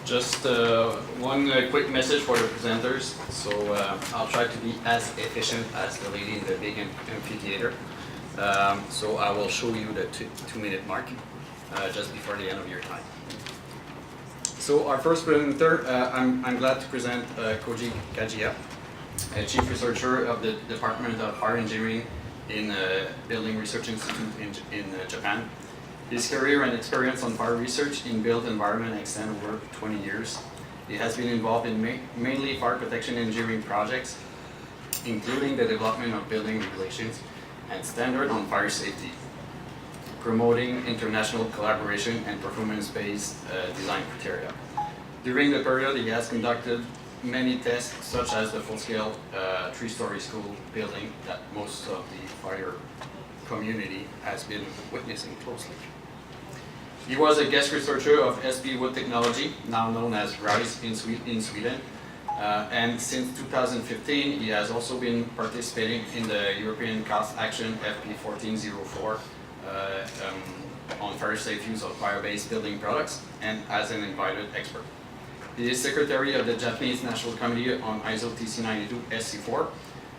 Just one quick message for the presenters. So I'll try to be as efficient as the lady in the big amphitheater. So I will show you the two-minute mark just before the end of your time. So our first presenter, I'm glad to present Koji Kagiya, Chief Researcher of the Department of Fire Engineering in Building Research Institute in Japan. His career and experience on fire research in built environment extend over 20 years. He has been involved in mainly fire protection engineering projects, including the development of building regulations and standards on fire safety, promoting international collaboration and performance-based design criteria. During the period, he has conducted many tests, such as the full-scale three-story school building that most of the fire community has been witnessing closely. He was a guest researcher of SP Wood Technology, now known as RISE in Sweden, and since 2015 he has also been participating in the European Cost Action FP 1404 on fire safe use of fire-based building products and as an invited expert. He is secretary of the Japanese National Committee on ISO TC92 SC4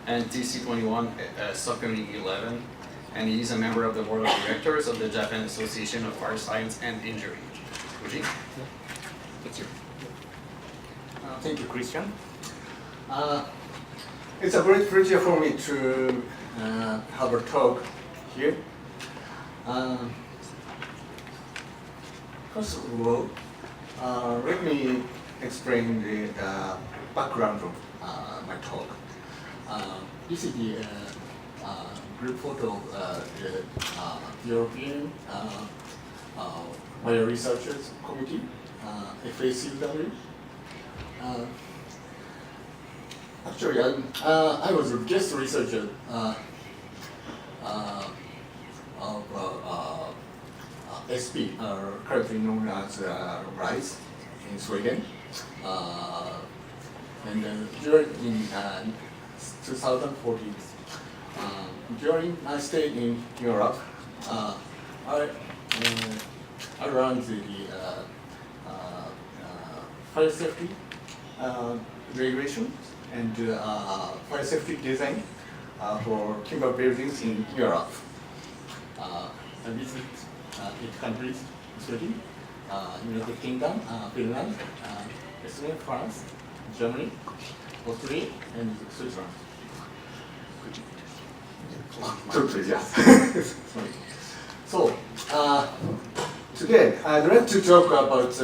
and TC21 Subcommittee 11, and he is a member of the board of directors of the Japan Association of Fire Science and Engineering. Koji, that's you. Thank you, Christian. It's a great pleasure for me to have a talk here. First of all, let me explain the background of my talk. This is the group photo of the European Fire Researchers Committee, FACW. Actually, I was a guest researcher of SP, currently known as RISE in Sweden. And during 2014, during my stay in Europe, I learned the fire safety regulation and fire safety design for timber buildings in Europe. I visited 8 countries, Sweden, United Kingdom, Finland, Spain, France, Germany, Austria, and Switzerland. Yes. So, today I'd like to talk about,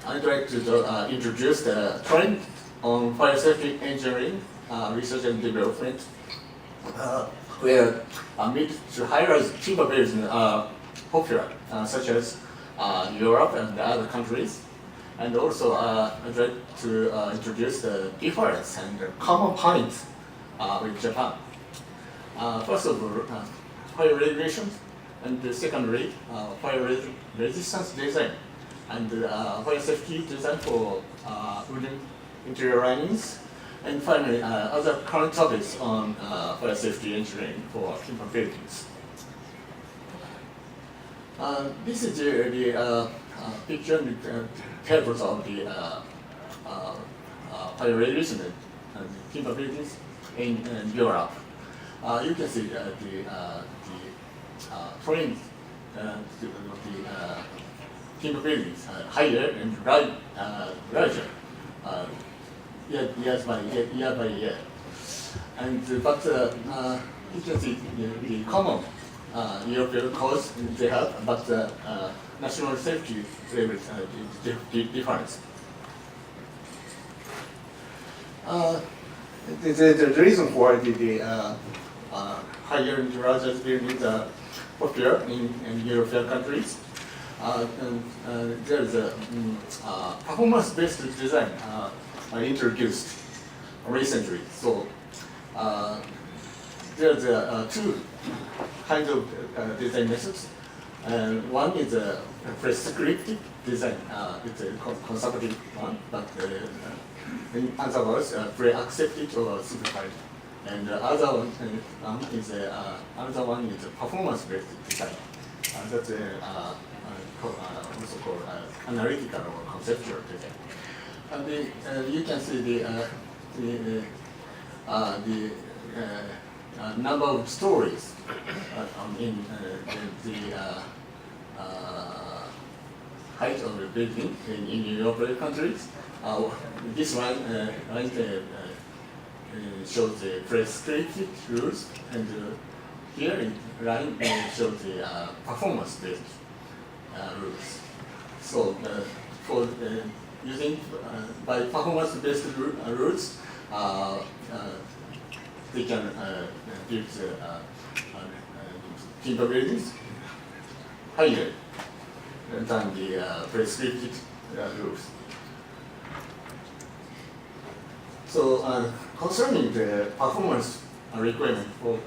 I'd like to introduce the trend on fire safety engineering, research and development, where mid to high-rise timber buildings are popular, such as Europe and other countries. And also, I'd like to introduce the difference and the common points with Japan. First of all, fire regulations, and secondly, fire resistance design, and fire safety design for wooden interior linings, and finally, other current topics on fire safety engineering for timber buildings. This is the picture and tables of the fire regulation and timber buildings in Europe. You can see the trend of the timber buildings higher and larger year by year. And but you can see the common European codes they have, but national safety levels is different. The reason for the higher and larger buildings are popular in European countries. There is a performance-based design introduced recently. So there's two kinds of design methods. One is a prescriptive design. It's a conservative one, but in other words, pre-accepted or simplified. And the other one is another one is a performance-based design. That's also called analytical or conceptual design. And you can see the number of stories in the height of the building in European countries. This one shows the prescriptive rules, and here in line shows the performance-based rules. So for using by performance-based rules, they can build timber buildings higher than the prescriptive rules. So concerning the performance requirement for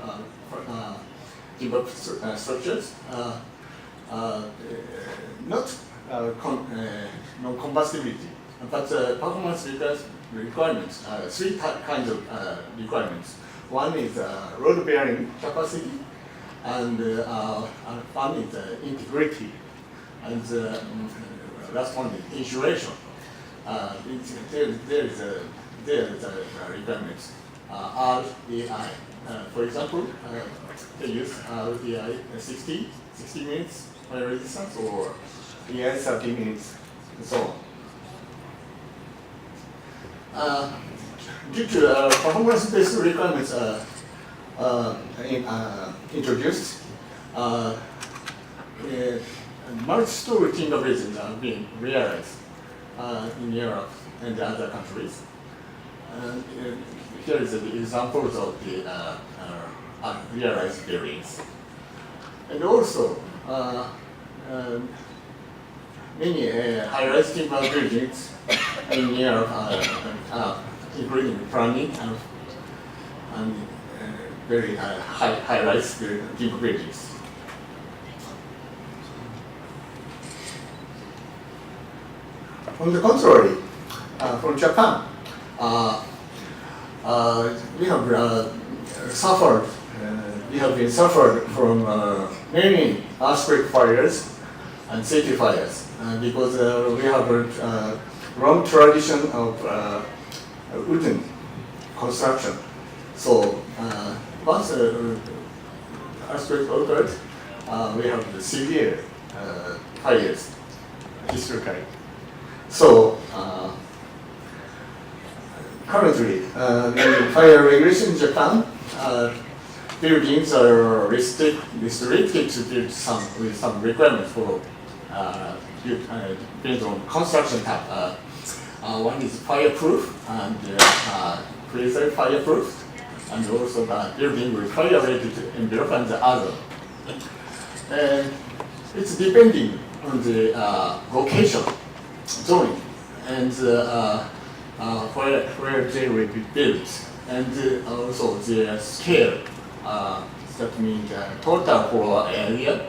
timber structures, not non-combustibility, but performance requirements, three kinds of requirements. One is load-bearing capacity, and one is integrity, and last one is insulation. There is a requirements. REI. For example, they use REI 60 minutes fire resistance, or EI 30 minutes, and so on. Due to performance-based requirements introduced, multi-story timber buildings are being realized in Europe and other countries. Here is the examples of the realized buildings. And also, many high-rise timber buildings in Europe including planning and very high-rise timber buildings. On the contrary, from Japan, we have been suffered from many earthquake fires and city fires because we have a long tradition of wooden construction. So once earthquake occurred, we have the severe fires historically. So currently, in fire regulation in Japan, buildings are restricted to build with some requirements for built on construction type. One is fireproof and quasi fireproof, and also building with fire-rated envelope, and the other. And it's depending on the location, zoning, and where they will be built, and also the scale. That means total floor area,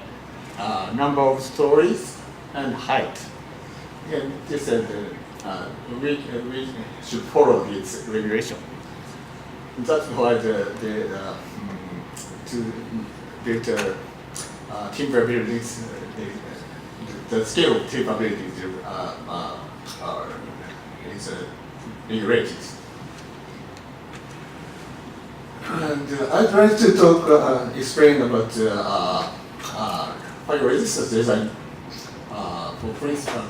number of stories, and height. And this is we should follow this regulation. That's why to build timber buildings, the scale of timber buildings is regulated. And I'd like to explain about fire resistance design for principal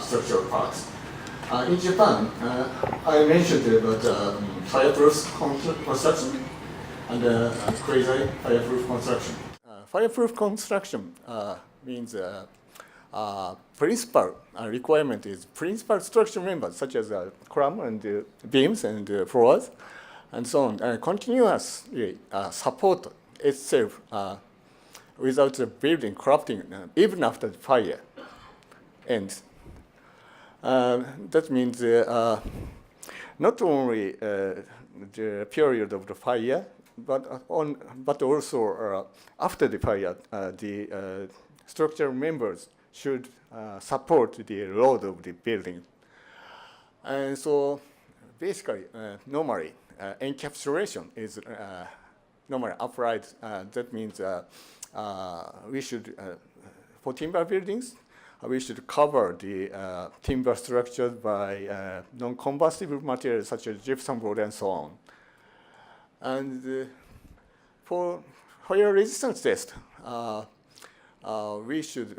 structural parts. In Japan, I mentioned about fireproof construction and quasi-fireproof construction. Fireproof construction means principal requirement is principal structure members such as column and beams and floors and so on, continuously support itself without the building corrupting even after the fire ends. That means not only the period of the fire, but also after the fire, the structural members should support the load of the building. And so basically, normally, encapsulation is normally applied. That means we should, for timber buildings, we should cover the timber structures by non-combustible materials such as gypsum board and so on. And for fire resistance test, we should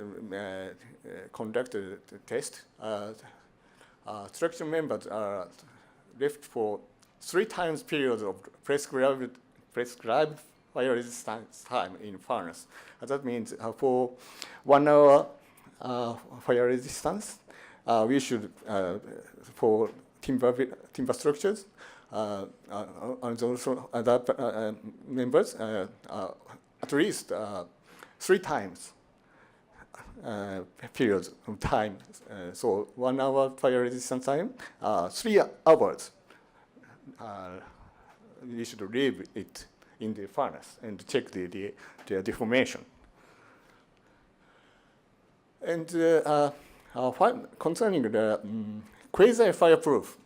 conduct a test. Structure members are left for 3 times periods of prescribed fire resistance time in furnace. That means for 1 hour fire resistance, we should, for timber structures, and also other members, at least 3 times periods of time. So 1 hour fire resistance time, 3 hours. We should leave it in the furnace and check the deformation. And concerning the quasi-fireproof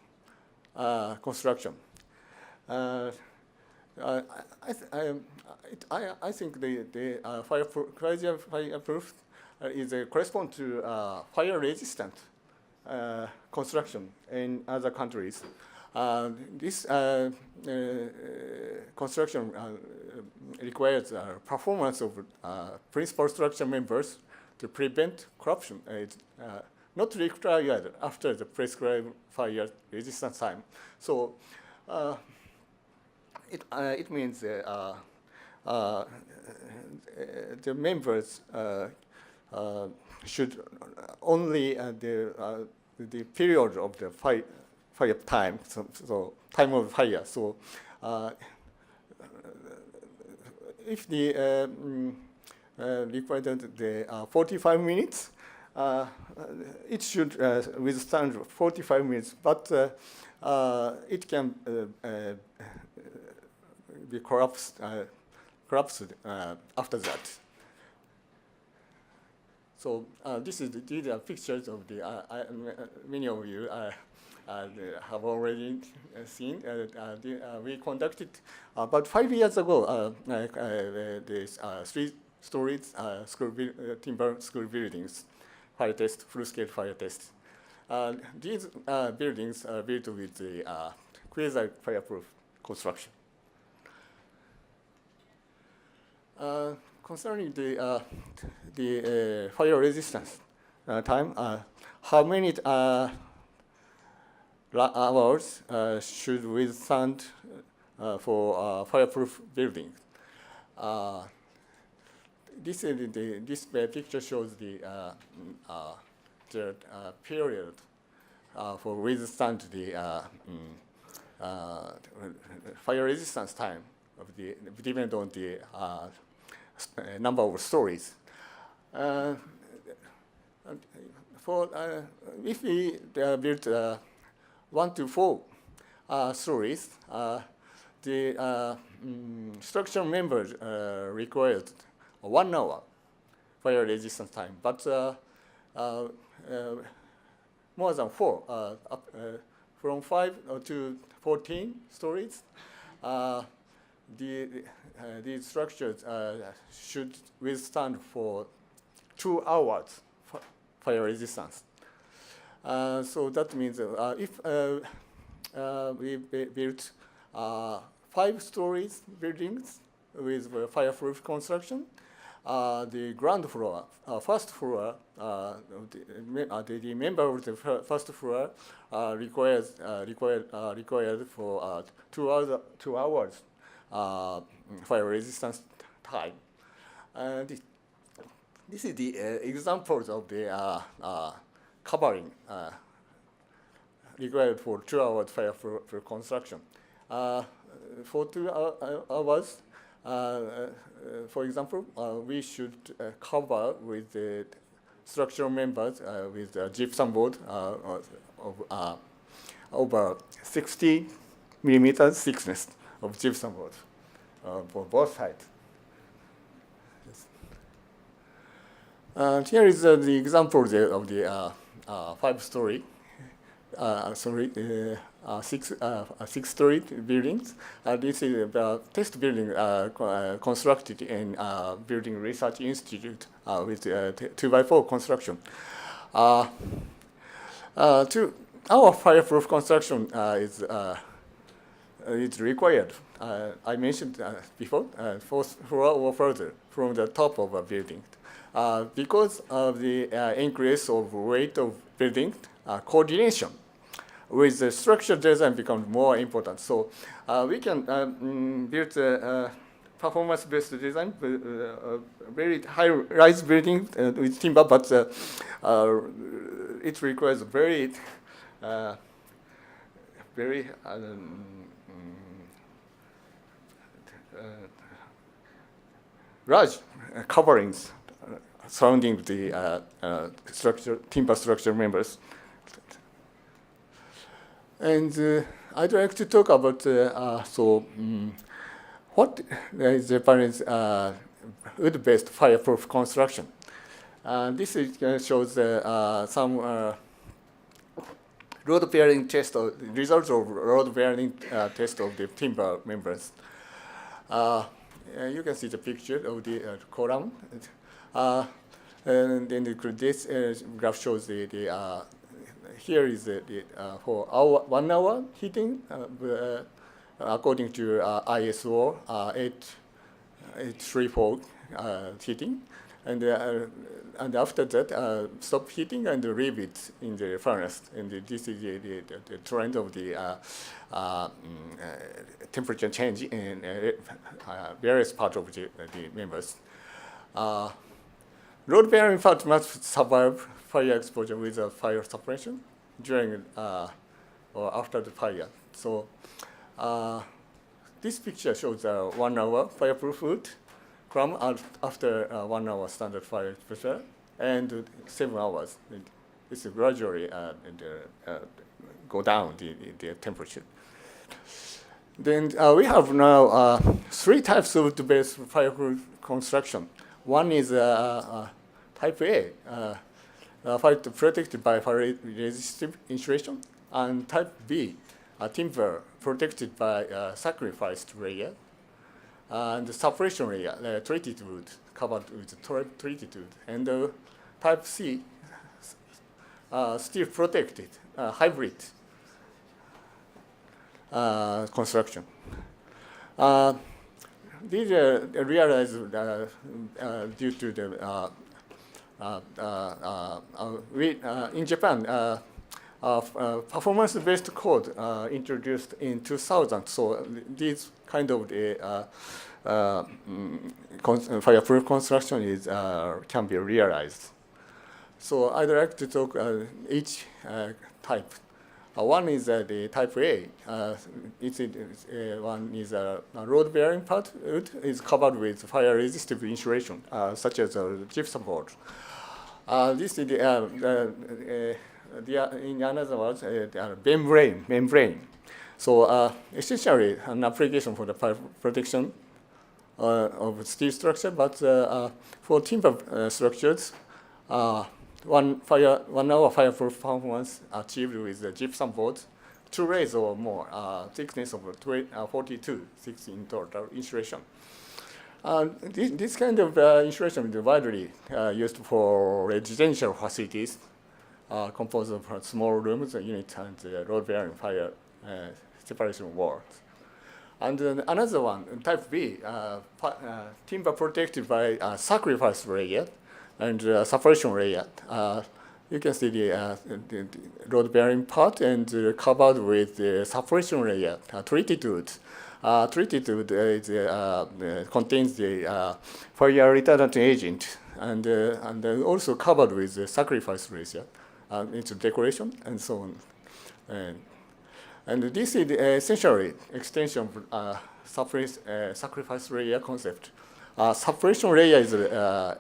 construction, I think the quasi-fireproof correspond to fire-resistant construction in other countries. This construction requires performance of principal structure members to prevent corruption. It's not required after the prescribed fire resistance time. So it means the members should only the period of the fire time, so time of fire. So if the required the 45 minutes, it should withstand 45 minutes, but it can be collapsed after that. So these are pictures of the many of you have already seen. We conducted about 5 years ago this 3-story timber school buildings fire test, full-scale fire test. These buildings are built with the quasi-fireproof construction. Concerning the fire resistance time, how many hours should withstand for fireproof building? This picture shows the period for withstand the fire resistance time of the depend on the number of stories. If we build 1 to 4 stories, the structural members required 1 hour fire resistance time, but more than 4, from 5 to 14 stories, these structures should withstand for 2 hours fire resistance. So that means if we built 5 stories buildings with fireproof construction, the ground floor, first floor, the member of the first floor required for 2 hours fire resistance time. This is the examples of the covering required for 2 hours fire for construction. For 2 hours, for example, we should cover with the structural members with gypsum board of over 60 millimeters thickness of gypsum board for both sides. Here is the example of the 5-story, six-story buildings. This is the test building constructed in Building Research Institute with 2x4 construction. To our fireproof construction is required. I mentioned before, 4th floor or further from the top of a building. Because of the increase of weight of building, coordination with the structure design becomes more important. So we can build a performance-based design, very high-rise building with timber, but it requires very large coverings surrounding the timber structure members. And I'd like to talk about what is Japanese wood-based fireproof construction. This shows some load-bearing test, results of load-bearing test of the timber members. You can see the picture of the column. And then this graph shows here is for 1 hour heating according to ISO 834 heating, and after that stop heating and leave it in the furnace. And this is the trend of the temperature change in various parts of the members. Load-bearing part must survive fire exposure with fire suppression during or after the fire. So this picture shows 1 hour fireproof wood from after 1 hour standard fire exposure and 7 hours. This gradually go down the temperature. Then we have now 3 types of wood-based fireproof construction. One is type A, protected by fire-resistive insulation, and type B, timber protected by sacrificed layer, and the suppression layer, treated wood covered with treated wood, and type C, still protected, hybrid construction. These are realized due to the in Japan, performance-based code introduced in 2000. So these kind of fireproof construction is can be realized. So I'd like to talk each type. One is the type A. One is a load-bearing part. It is covered with fire-resistive insulation, such as gypsum board. This is in another words, membrane. So essentially, an application for the fire protection of steel structure, but for timber structures, 1 hour fireproof performance achieved with the gypsum board, 2 layers or more, thickness of 42, 6 in total insulation. This kind of insulation is widely used for residential facilities, composed of small rooms, units, and load-bearing fire separation walls. And another one, type B, timber protected by sacrifice layer and suppression layer. You can see the load-bearing part and covered with the suppression layer, treated wood. Treated wood contains the fire retardant agent and also covered with the sacrifice layer. It's decoration and so on. And this is essentially extension of sacrifice layer concept. Suppression layer is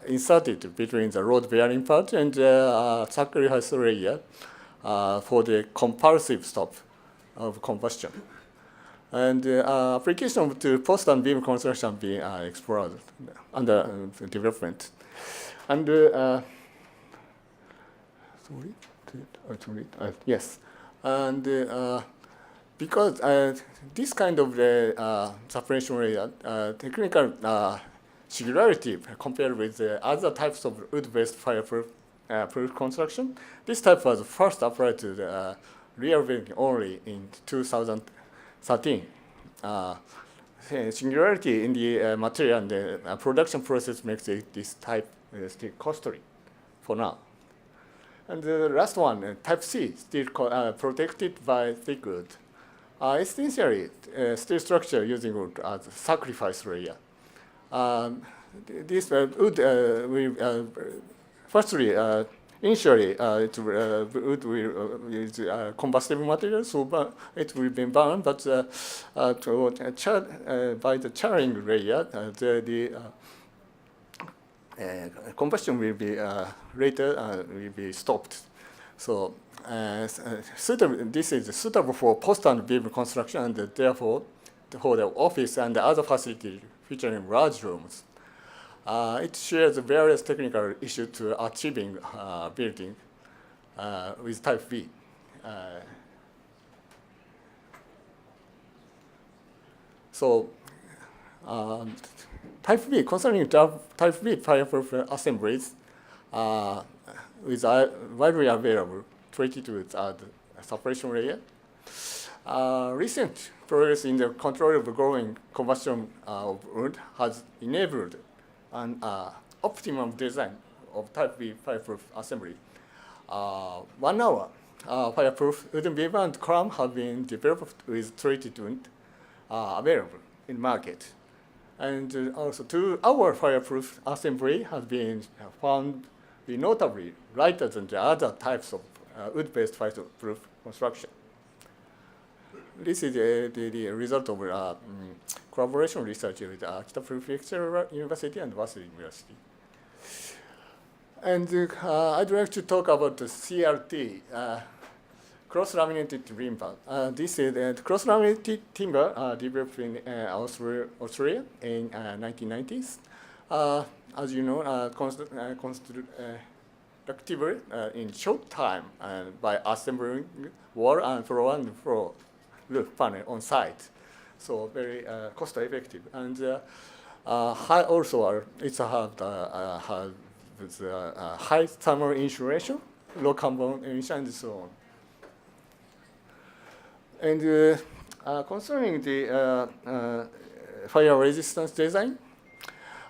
inserted between the load-bearing part and sacrifice layer for the compulsive stop of combustion. And application to post and beam construction being explored under development. And yes, and because this kind of suppression layer, technical singularity compared with the other types of wood-based fireproof proof construction. This type was first applied to the real building only in 2013. Singularity in the material and the production process makes this type still costly for now. And the last one, type C, still protected by thick wood. Essentially, steel structure using wood as a sacrifice layer. This wood will, firstly, initially, wood is combustible material, so it will be burned, but by the charring layer, the combustion will be later will be stopped. So this is suitable for post and beam construction, and therefore for the office and the other facilities featuring large rooms. It shares various technical issues to achieving building with type B. Type B, concerning type B fireproof assemblies, is widely available, treated with a separation layer. Recent progress in the control of the growing combustion of wood has enabled an optimum design of type B fireproof assembly. 1 hour fireproof wooden beam and column have been developed with treated wood available in market. And also 2 hour fireproof assembly has been found to be notably lighter than the other types of wood-based fireproof construction. This is the result of collaboration research with Akita Prefectural University and Waseda University. And I'd like to talk about the CRT, cross-laminated timber. This is cross-laminated timber developed in Australia in 1990s. As you know, constructible in short time by assembling wall and floor roof panel on site. So very cost-effective. And also it's has high thermal insulation, low carbon emission, and so on. And concerning the fire resistance design,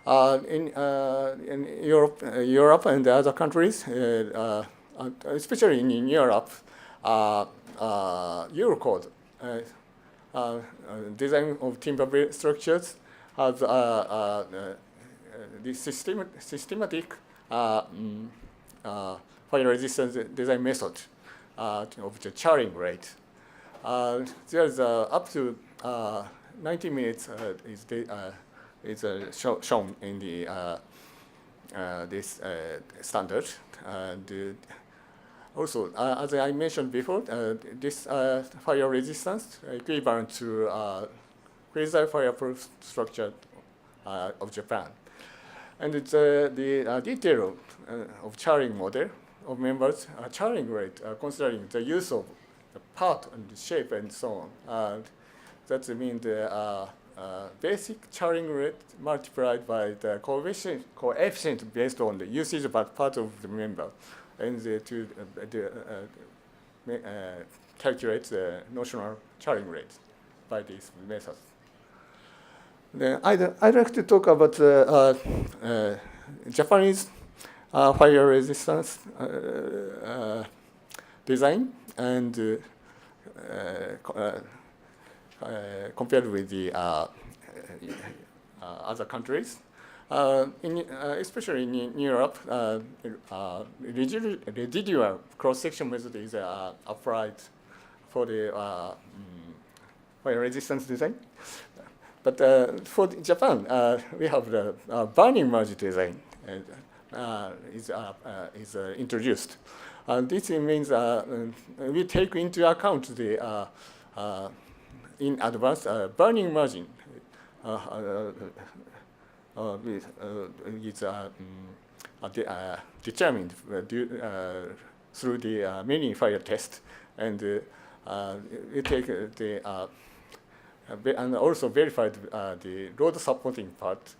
in Europe and the other countries, especially in Europe, Eurocode, design of timber structures has the systematic fire resistance design method of the charring rate. There's up to 90 minutes is shown in the this standard. And also, as I mentioned before, this fire resistance equivalent to quasi fireproof structure of Japan. And it's the detail of charring model of members charring rate, considering the use of the part and the shape and so on. That means the basic charring rate multiplied by the coefficient based on the usage of part of the member, and to calculate the notional charring rate by this method. Then I'd like to talk about Japanese fire resistance design and compared with the other countries. Especially in Europe, residual cross-section method is applied for the fire resistance design. But for Japan, we have the burning margin design is introduced. This means we take into account the in advance burning margin is determined through the mini fire test, and we take the and also verified the load supporting part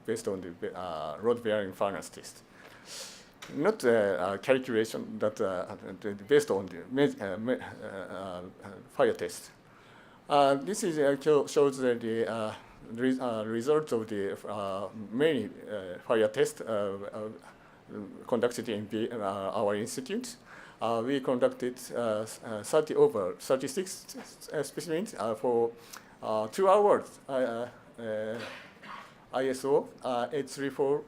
based on the load bearing furnace test. not calculation that based on the fire test. This is shows the result of the many fire tests conducted in our institute. We conducted 36 specimens for 2 hours. ISO 834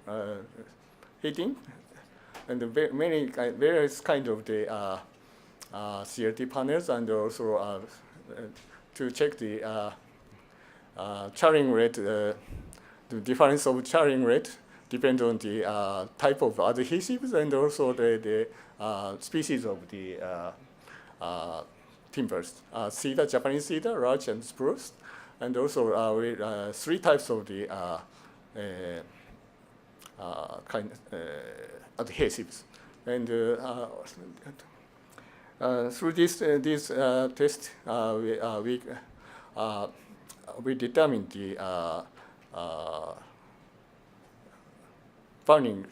heating, and many various kind of the CRT panels, and also to check the charring rate, the difference of charring rate depends on the type of adhesives, and also the species of the timbers. Cedar, Japanese cedar, larch, and spruce, and also 3 types of the adhesives. And through these tests, we determined the burning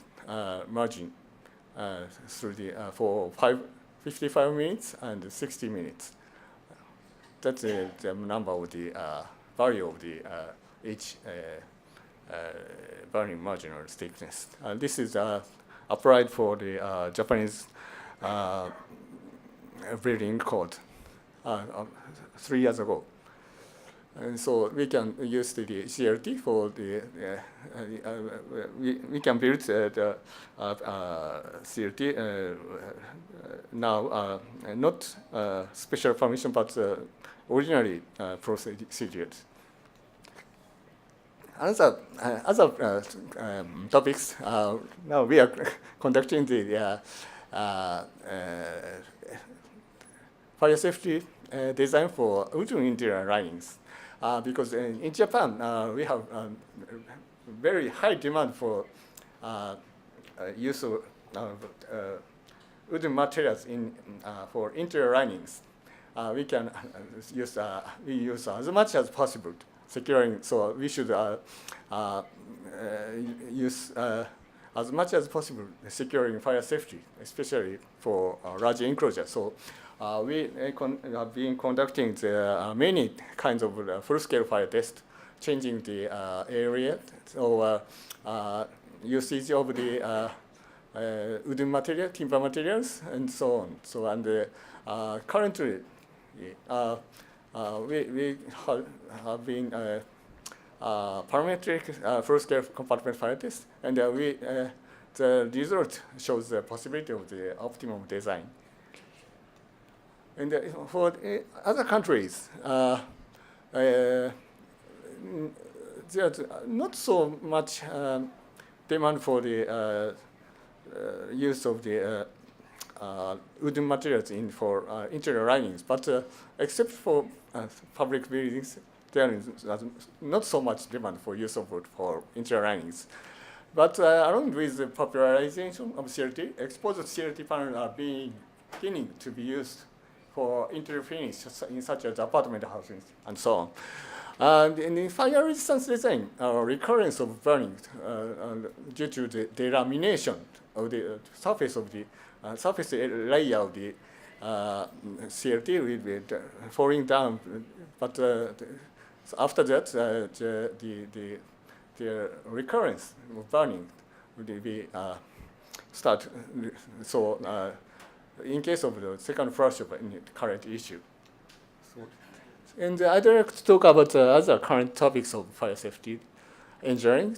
margin through for 55 minutes and 60 minutes. That's the number of the value of the each burning marginal thickness. This is applied for the Japanese building code 3 years ago. And so we can use the CRT for the, we can build the CRT now, not special permission, but ordinary procedures. Other topics, now we are conducting the fire safety design for wooden interior linings. Because in Japan, we have very high demand for use of wooden materials for interior linings. We can use as much as possible securing. So we should use as much as possible securing fire safety, especially for large enclosures. So we have been conducting many kinds of full-scale fire tests, changing the area, so usage of the wooden material, timber materials, and so on. So, and currently, we have been parametric full-scale compartment fire test, and the result shows the possibility of the optimum design. And for other countries, there's not so much demand for the use of the wooden materials for interior linings, but except for public buildings, there is not so much demand for use of wood for interior linings. But along with the popularization of CRT, exposed CRT panels are beginning to be used for interior finish in such as apartment houses and so on. And in fire resistance design, recurrence of burning due to the delamination of the surface of the surface layer of the CRT will be falling down, but after that, the recurrence of burning will be start. So in case of the second flush of the current issue. So, and I'd like to talk about other current topics of fire safety engineering.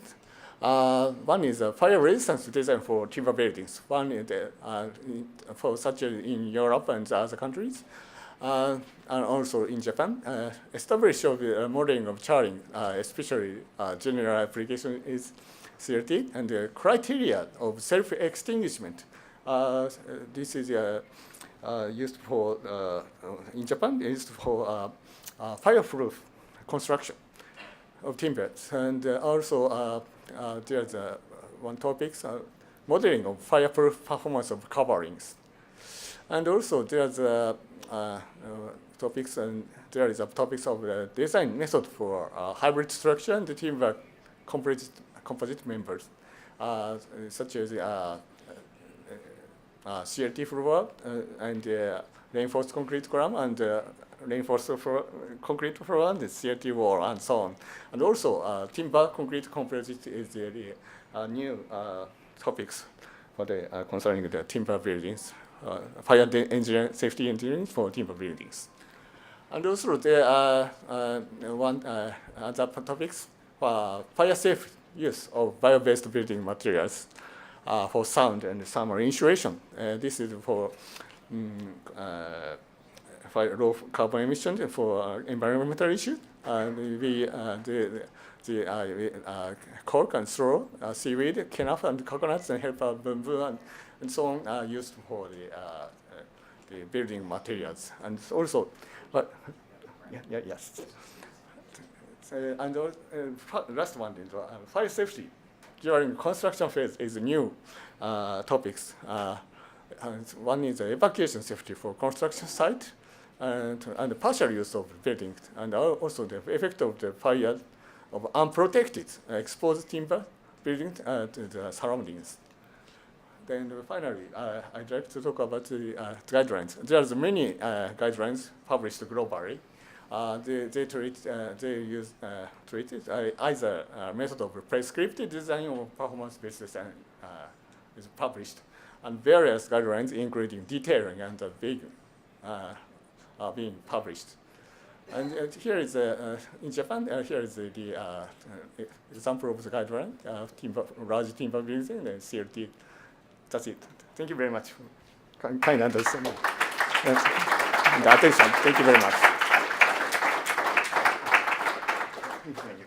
One is fire resistance design for timber buildings. One is for such as in Europe and other countries, and also in Japan. Establish of modeling of charring, especially general application is CRT, and the criteria of self-extinguishment. This is used for, in Japan, used for fireproof construction of timbers. And also there's one topic, modeling of fireproof performance of coverings. And also there's topics, and there is a topics of design method for hybrid structure and the timber composite members, such as CLT floor and reinforced concrete column and reinforced concrete floor and the CLT wall and so on. And also timber concrete composite is the new topics for the concerning the timber buildings, fire engineering, safety engineering for timber buildings. And also there are one other topics for fire safe use of bio-based building materials for sound and thermal insulation. This is for low carbon emission for environmental issue. The cork and straw, seaweed, kenaf and coconuts and helper bamboo and so on are used for the building materials. And also, but yes. And last one is fire safety during construction phase is new topics. One is evacuation safety for construction site and the partial use of building, and also the effect of the fire of unprotected exposed timber building to the surroundings. Then finally, I'd like to talk about the guidelines. There's many guidelines published globally. They use treated either method of prescriptive design or performance-based design is published, and various guidelines, including detailing and big, are being published. And here is in Japan. Here is the example of the guideline: large timber building and CLT. That's it. Thank you very much for kind understanding and the attention. Thank you very much. Thank you.